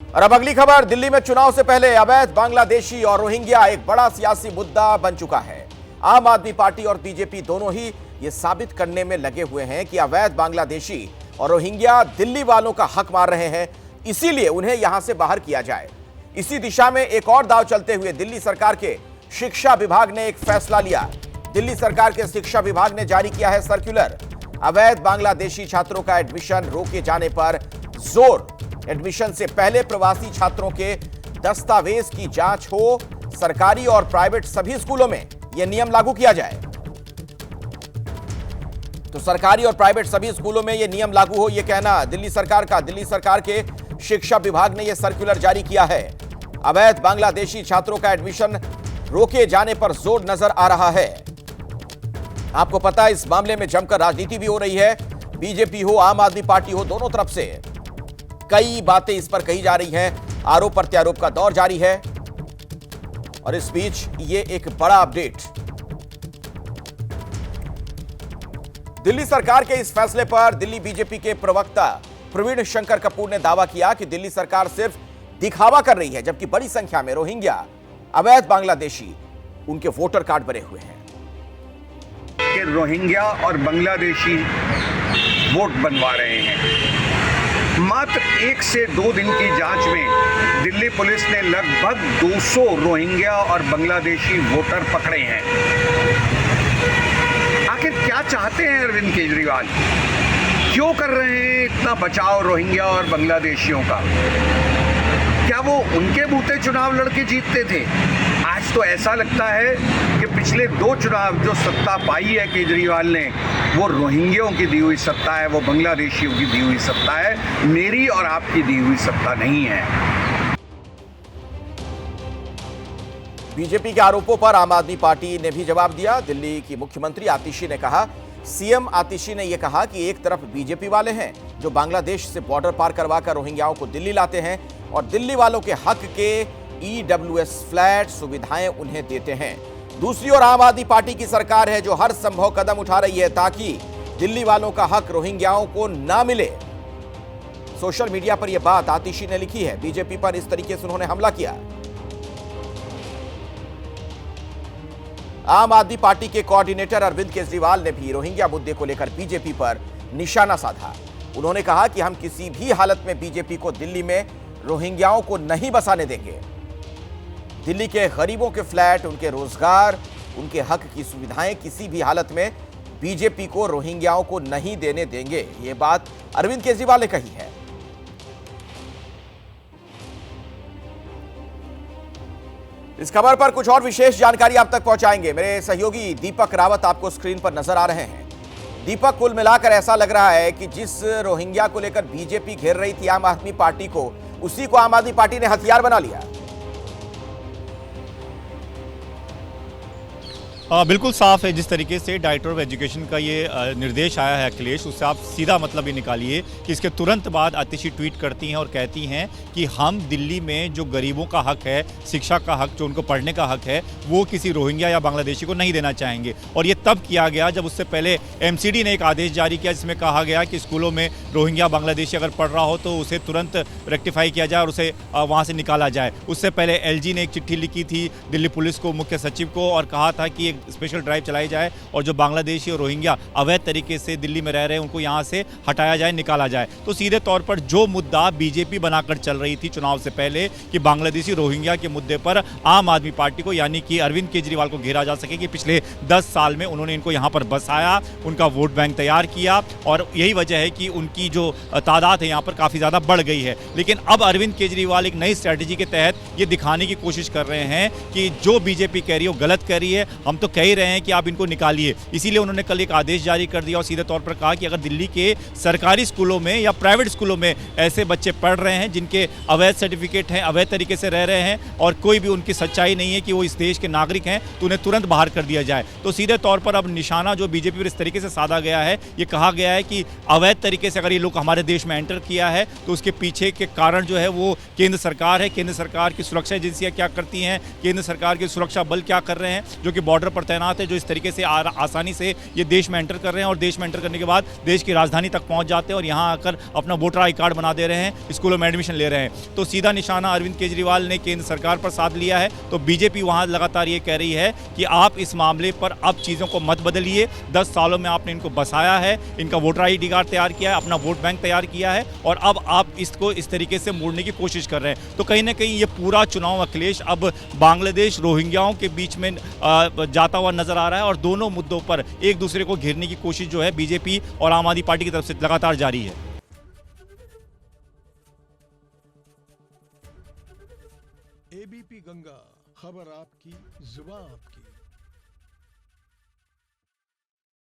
और अब अगली खबर, दिल्ली में चुनाव से पहले अवैध बांग्लादेशी और रोहिंग्या एक बड़ा सियासी मुद्दा बन चुका है। आम आदमी पार्टी और बीजेपी दोनों ही ये साबित करने में लगे हुए हैं कि अवैध बांग्लादेशी और रोहिंग्या दिल्ली वालों का हक मार रहे हैं, इसीलिए उन्हें यहां से बाहर किया जाए। इसी दिशा में एक और दांव चलते हुए दिल्ली सरकार के शिक्षा विभाग ने एक फैसला लिया। दिल्ली सरकार के शिक्षा विभाग ने जारी किया है सर्कुलर। अवैध बांग्लादेशी छात्रों का एडमिशन रोके जाने पर जोर। एडमिशन से पहले प्रवासी छात्रों के दस्तावेज की जांच हो। सरकारी और प्राइवेट सभी स्कूलों में यह नियम लागू किया जाए। तो सरकारी और प्राइवेट सभी स्कूलों में यह नियम लागू हो, यह कहना दिल्ली सरकार का। दिल्ली सरकार के शिक्षा विभाग ने यह सर्कुलर जारी किया है। अवैध बांग्लादेशी छात्रों का एडमिशन रोके जाने पर जोर नजर आ रहा है। आपको पता है, इस मामले में जमकर राजनीति भी हो रही है। बीजेपी हो, आम आदमी पार्टी हो, दोनों तरफ से कई बातें इस पर कही जा रही हैं। आरोप प्रत्यारोप का दौर जारी है और इस बीच ये एक बड़ा अपडेट। दिल्ली सरकार के इस फैसले पर दिल्ली बीजेपी के प्रवक्ता प्रवीण शंकर कपूर ने दावा किया कि दिल्ली सरकार सिर्फ दिखावा कर रही है, जबकि बड़ी संख्या में रोहिंग्या अवैध बांग्लादेशी उनके वोटर कार्ड बने हुए हैं। कि रोहिंग्या और बांग्लादेशी वोट बनवा रहे हैं। मात्र 1 से 2 दिन की जांच में दिल्ली पुलिस ने लगभग 200 रोहिंग्या और बांग्लादेशी वोटर पकड़े हैं। आखिर क्या चाहते हैं अरविंद केजरीवाल? क्यों कर रहे हैं इतना बचाव रोहिंग्या और बांग्लादेशियों का? क्या वो उनके बूते चुनाव लड़के जीतते थे? आज तो ऐसा लगता है कि पिछले 2 चुनाव जो सत्ता पाई है केजरीवाल ने, वो रोहिंग्यों की दी हुई सत्ता है, वो बांग्लादेशियों की दी हुई सत्ता है, मेरी और आपकी दी हुई सत्ता नहीं है। बीजेपी के आरोपों पर आम आदमी पार्टी ने भी जवाब दिया। दिल्ली की मुख्यमंत्री आतिशी ने कहा, सीएम आतिशी ने यह कहा कि एक तरफ बीजेपी वाले हैं जो बांग्लादेश से बॉर्डर पार करवाकर रोहिंग्याओं को दिल्ली लाते हैं और दिल्ली वालों के हक के ईडब्ल्यूएस फ्लैट सुविधाएं उन्हें देते हैं। दूसरी ओर आम आदमी पार्टी की सरकार है जो हर संभव कदम उठा रही है ताकि दिल्ली वालों का हक रोहिंग्याओं को ना मिले। सोशल मीडिया पर यह बात आतिशी ने लिखी है। बीजेपी पर इस तरीके से उन्होंने हमला किया। आम आदमी पार्टी के कोऑर्डिनेटर अरविंद केजरीवाल ने भी रोहिंग्या मुद्दे को लेकर बीजेपी पर निशाना साधा। उन्होंने कहा कि हम किसी भी हालत में बीजेपी को दिल्ली में रोहिंग्याओं को नहीं बसाने देंगे। दिल्ली के गरीबों के फ्लैट, उनके रोजगार, उनके हक की सुविधाएं किसी भी हालत में बीजेपी को रोहिंग्याओं को नहीं देने देंगे। ये बात अरविंद केजरीवाल ने कही है। इस खबर पर कुछ और विशेष जानकारी आप तक पहुंचाएंगे। मेरे सहयोगी दीपक रावत आपको स्क्रीन पर नजर आ रहे हैं। दीपक, कुल मिलाकर ऐसा लग रहा है कि जिस रोहिंग्या को लेकर बीजेपी घेर रही थी आम आदमी पार्टी को, उसी को आम आदमी पार्टी ने हथियार बना लिया। बिल्कुल साफ है। जिस तरीके से डायरेक्टर ऑफ एजुकेशन का ये निर्देश आया है अखिलेश, उससे आप सीधा मतलब ये निकालिए कि इसके तुरंत बाद आतिशी ट्वीट करती हैं और कहती हैं कि हम दिल्ली में जो गरीबों का हक है, शिक्षा का हक, जो उनको पढ़ने का हक है, वो किसी रोहिंग्या या बांग्लादेशी को नहीं देना चाहेंगे। और ये तब किया गया जब उससे पहले एमसीडी ने एक आदेश जारी किया जिसमें कहा गया कि स्कूलों में रोहिंग्या बांग्लादेशी अगर पढ़ रहा हो तो उसे तुरंत रेक्टिफाई किया जाए और उसे वहाँ से निकाला जाए। उससे पहले एलजी ने एक चिट्ठी लिखी थी दिल्ली पुलिस को, मुख्य सचिव को, और कहा था कि स्पेशल ड्राइव चलाई जाए और जो बांग्लादेशी और रोहिंग्या अवैध तरीके से दिल्ली में रह रहे हैं उनको यहां से हटाया जाए, निकाला जाए। तो सीधे तौर पर जो मुद्दा बीजेपी बनाकर चल रही थी चुनाव से पहले कि बांग्लादेशी रोहिंग्या के मुद्दे पर आम आदमी पार्टी को यानी कि अरविंद केजरीवाल को घेरा जा सके कि पिछले 10 साल में उन्होंने इनको यहां पर बसाया, उनका वोट बैंक तैयार किया और यही वजह है कि उनकी जो तादाद है यहां पर काफी ज्यादा बढ़ गई है। लेकिन अब अरविंद केजरीवाल एक नई स्ट्रैटेजी के तहत ये दिखाने की कोशिश कर रहे हैं कि जो बीजेपी कह रही है वो गलत कह रही है, हम तो कह ही रहे हैं कि आप इनको निकालिए। इसीलिए उन्होंने कल एक आदेश जारी कर दिया और सीधे तौर पर कहा कि अगर दिल्ली के सरकारी स्कूलों में या प्राइवेट स्कूलों में ऐसे बच्चे पढ़ रहे हैं जिनके अवैध सर्टिफिकेट हैं, अवैध तरीके से रह रहे हैं और कोई भी उनकी सच्चाई नहीं है कि वो इस देश के नागरिक हैं, तो उन्हें तुरंत बाहर कर दिया जाए। तो सीधे तौर पर अब निशाना जो बीजेपी पर इस तरीके से साधा गया है, ये कहा गया है कि अवैध तरीके से अगर ये लोग हमारे देश में एंटर किया है तो उसके पीछे के कारण जो है वो केंद्र सरकार है। केंद्र सरकार की सुरक्षा एजेंसियां क्या करती हैं, केंद्र सरकार के सुरक्षा बल क्या कर रहे हैं जो कि बॉर्डर पर तैनात है जो इस तरीके से आसानी से ये देश में एंटर कर रहे हैं और देश में एंटर करने के बाद देश की राजधानी तक पहुंच जाते हैं और यहाँ आकर अपना वोटर आई कार्ड बना दे रहे हैं, स्कूलों में एडमिशन ले रहे हैं। तो सीधा निशाना अरविंद केजरीवाल ने केंद्र सरकार पर साध लिया है। तो बीजेपी वहाँ लगातार ये कह रही है कि आप इस मामले पर अब चीज़ों को मत बदलिए। 10 सालों में आपने इनको बसाया है, इनका वोटर आई कार्ड तैयार किया है, अपना वोट बैंक तैयार किया है और अब आप इसको इस तरीके से मोड़ने की कोशिश कर रहे हैं। तो कहीं ना कहीं ये पूरा चुनाव अखिलेश अब बांग्लादेश रोहिंग्याओं के बीच में जाता हुआ नजर आ रहा है और दोनों मुद्दों पर एक दूसरे को घेरने की कोशिश जो है बीजेपी और आम आदमी पार्टी की तरफ से लगातार जारी है। एबीपी गंगा, खबर आपकी, जुबान आपकी।